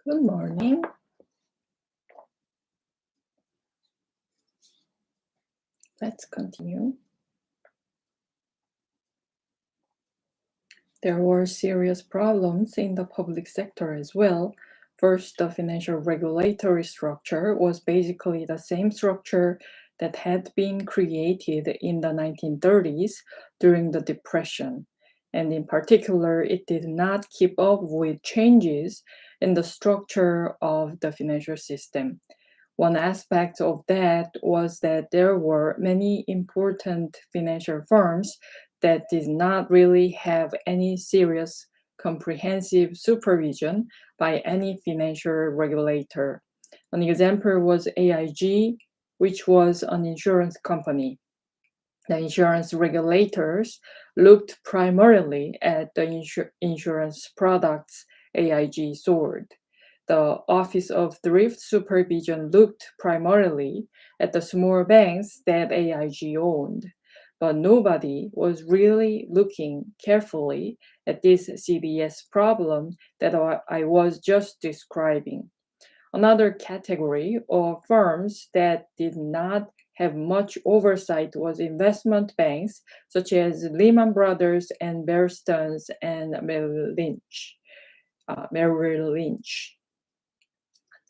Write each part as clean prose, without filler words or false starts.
Good morning. Let's continue. There were serious problems in the public sector as well. First, the financial regulatory structure was basically the same structure that had been created in the 1930s during the Depression. And in particular, it did not keep up with changes in the structure of the financial system. One aspect of that was that there were many important financial firms that did not really have any serious comprehensive supervision by any financial regulator. An example was AIG, which was an insurance company. The insurance regulators looked primarily at the insurance products AIG sold. The Office of Thrift Supervision looked primarily at the small banks that AIG owned, but nobody was really looking carefully at this CDS problem that I was just describing. Another category of firms that did not have much oversight was investment banks, such as Lehman Brothers and Bear Stearns and Merrill Lynch.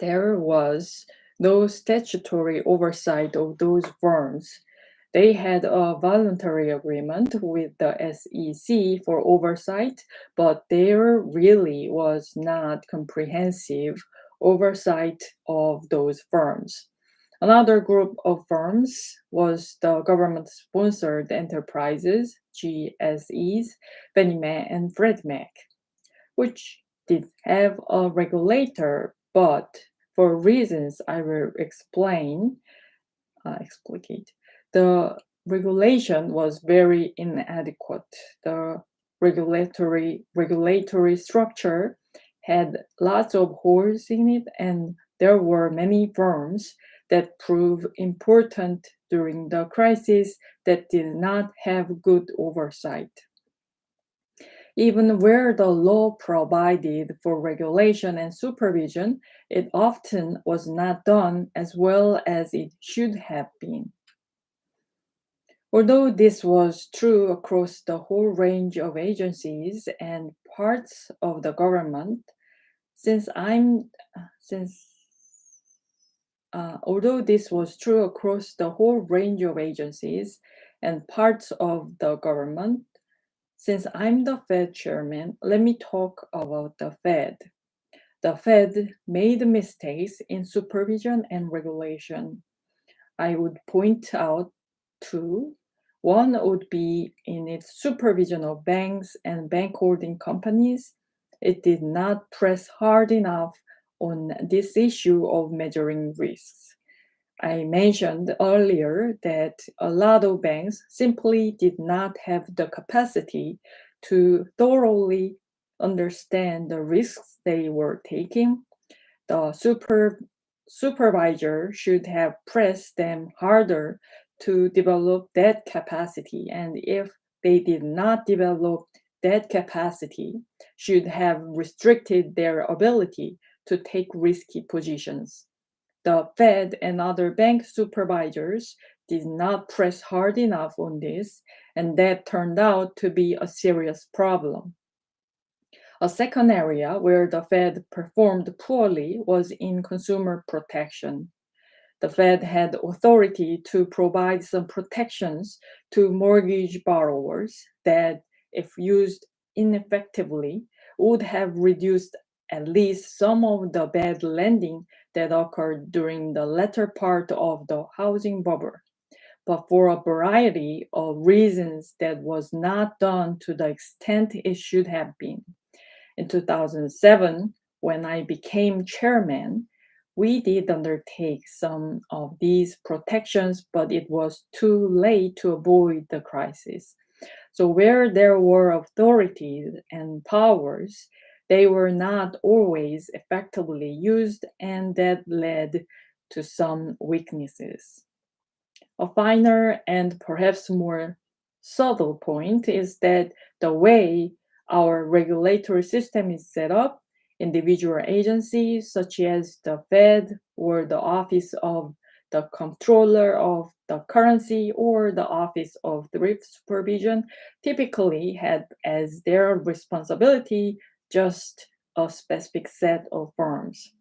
There was no statutory oversight of those firms. They had a voluntary agreement with the SEC for oversight, but there really was not comprehensive oversight of those firms. Another group of firms was the government-sponsored enterprises, GSEs, Fannie Mae and Freddie Mac, which did have a regulator, but for reasons I will explicate, the regulation was very inadequate. The regulatory structure had lots of holes in it, and there were many firms that proved important during the crisis that did not have good oversight. Even where the law provided for regulation and supervision, it often was not done as well as it should have been. Although this was true across the whole range of agencies and parts of the government, although this was true across the whole range of agencies and parts of the government, since I'm the Fed chairman, let me talk about the Fed. The Fed made mistakes in supervision and regulation. I would point out two. One would be in its supervision of banks and bank holding companies. It did not press hard enough on this issue of measuring risks. I mentioned earlier that a lot of banks simply did not have the capacity to thoroughly understand the risks they were taking. The supervisor should have pressed them harder to develop that capacity, and if they did not develop that capacity, should have restricted their ability to take risky positions. The Fed and other bank supervisors did not press hard enough on this, and that turned out to be a serious problem. A second area where the Fed performed poorly was in consumer protection. The Fed had authority to provide some protections to mortgage borrowers that, if used ineffectively, would have reduced at least some of the bad lending that occurred during the latter part of the housing bubble. But for a variety of reasons, that was not done to the extent it should have been. In 2007, when I became chairman, we did undertake some of these protections, but it was too late to avoid the crisis. So, where there were authorities and powers, they were not always effectively used, and that led to some weaknesses. A finer and perhaps more subtle point is that the way our regulatory system is set up individual agencies such as the Fed or the Office of the Comptroller of the Currency or the Office of Thrift Supervision typically had as their responsibility just a specific set of firms.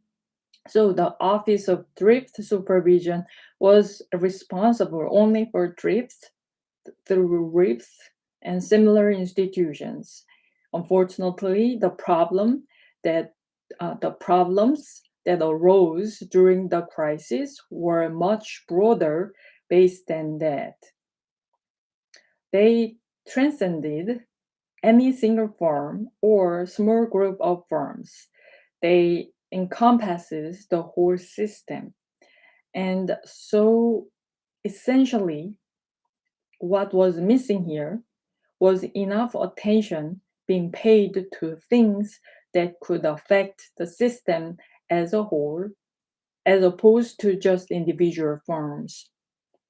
So the Office of Thrift Supervision was responsible only for thrifts, thrifts, and similar institutions. Unfortunately, the problems that arose during the crisis were much broader based than that. They transcended any single firm or small group of firms. They encompasses the whole system. And so essentially what was missing here was enough attention being paid to things that could affect the system as a whole, as opposed to just individual firms.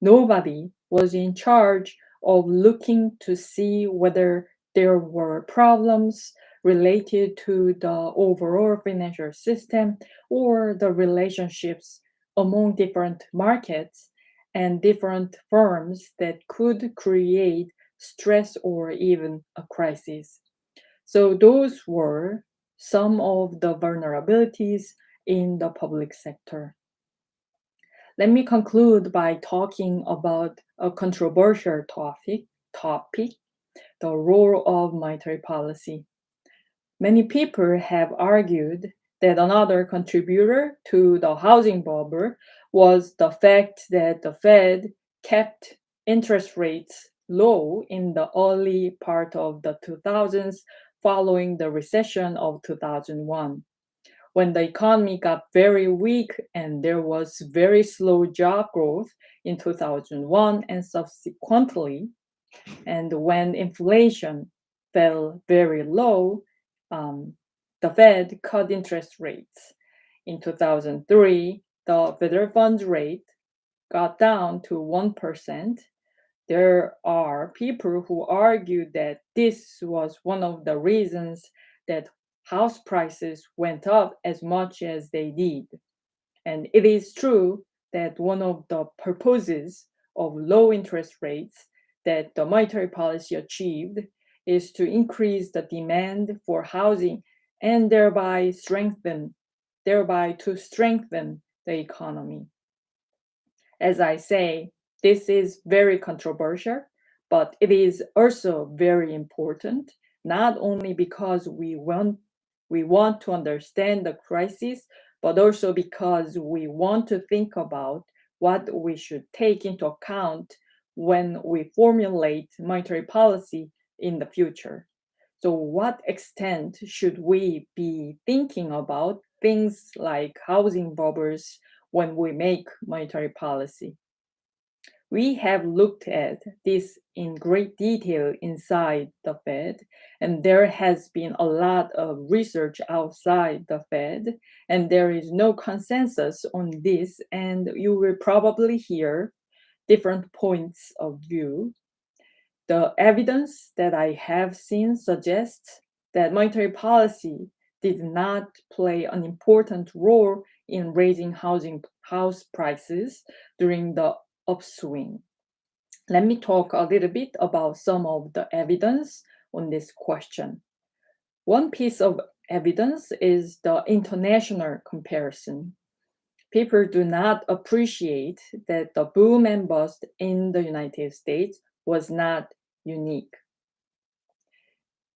Nobody was in charge of looking to see whether there were problems related to the overall financial system or the relationships among different markets and different firms that could create stress or even a crisis. So, those were some of the vulnerabilities in the public sector. Let me conclude by talking about a controversial topic, the role of monetary policy. Many people have argued that another contributor to the housing bubble was the fact that the Fed kept interest rates low in the early part of the 2000s following the recession of 2001 when the economy got very weak and there was very slow job growth in 2001 and subsequently, and when inflation fell very low, the Fed cut interest rates. In 2003, the federal funds rate got down to 1%. There are people who argue that this was one of the reasons that house prices went up as much as they did. And it is true that one of the purposes of low interest rates that the monetary policy achieved is to increase the demand for housing and thereby to strengthen the economy. As I say, this is very controversial, but it is also very important, not only because we want to understand the crisis, but also because we want to think about what we should take into account when we formulate monetary policy in the future. So, what extent should we be thinking about things like housing bubbles when we make monetary policy? We have looked at this in great detail inside the Fed, and there has been a lot of research outside the Fed, and there is no consensus on this, and you will probably hear different points of view. The evidence that I have seen suggests that monetary policy did not play an important role in raising house prices during the upswing. Let me talk a little bit about some of the evidence on this question. One piece of evidence is the international comparison. People do not appreciate that the boom and bust in the United States was not unique.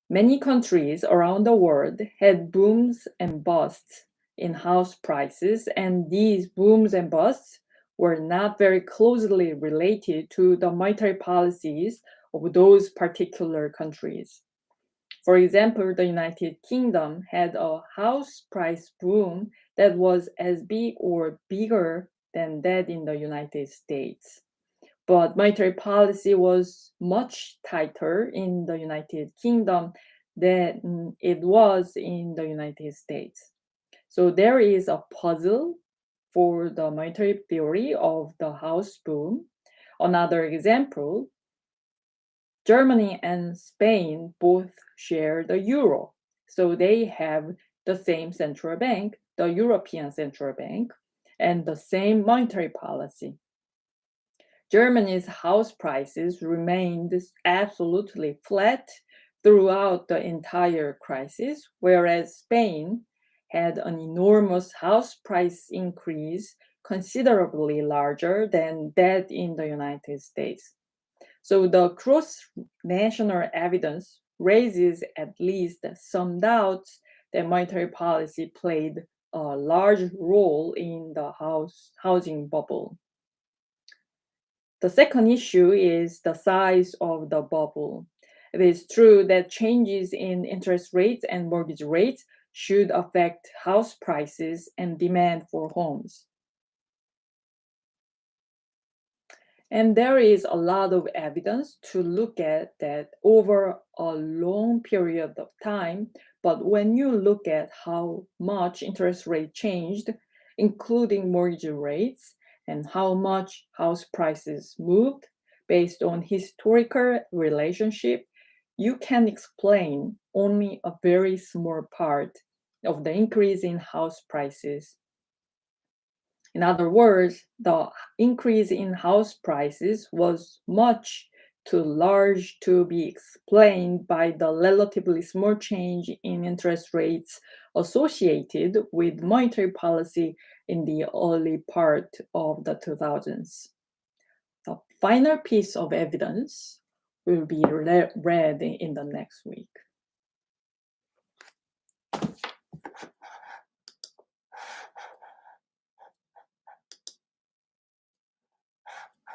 Many countries around the world had booms and busts in house prices, and these booms and busts were not very closely related to the monetary policies of those particular countries. For example, the United Kingdom had a house price boom that was as big or bigger than that in the United States. But monetary policy was much tighter in the United Kingdom than it was in the United States. So there is a puzzle for the monetary theory of the house boom. Another example, Germany and Spain both share the euro. So they have the same central bank, the European Central Bank, and the same monetary policy. Germany's house prices remained absolutely flat throughout the entire crisis, whereas Spain had an enormous house price increase considerably larger than that in the United States. So the cross-national evidence raises at least some doubts that monetary policy played a large role in the housing bubble. The second issue is the size of the bubble. It is true that changes in interest rates and mortgage rates should affect house prices and demand for homes. And there is a lot of evidence to look at that over a long period of time. But when you look at how much interest rate changed, including mortgage rates, and how much house prices moved based on historical relationship, you can explain only a very small part of the increase in house prices. In other words, the increase in house prices was much too large to be explained by the relatively small change in interest rates associated with monetary policy in the early part of the 2000s. The final piece of evidence will be read in the next week.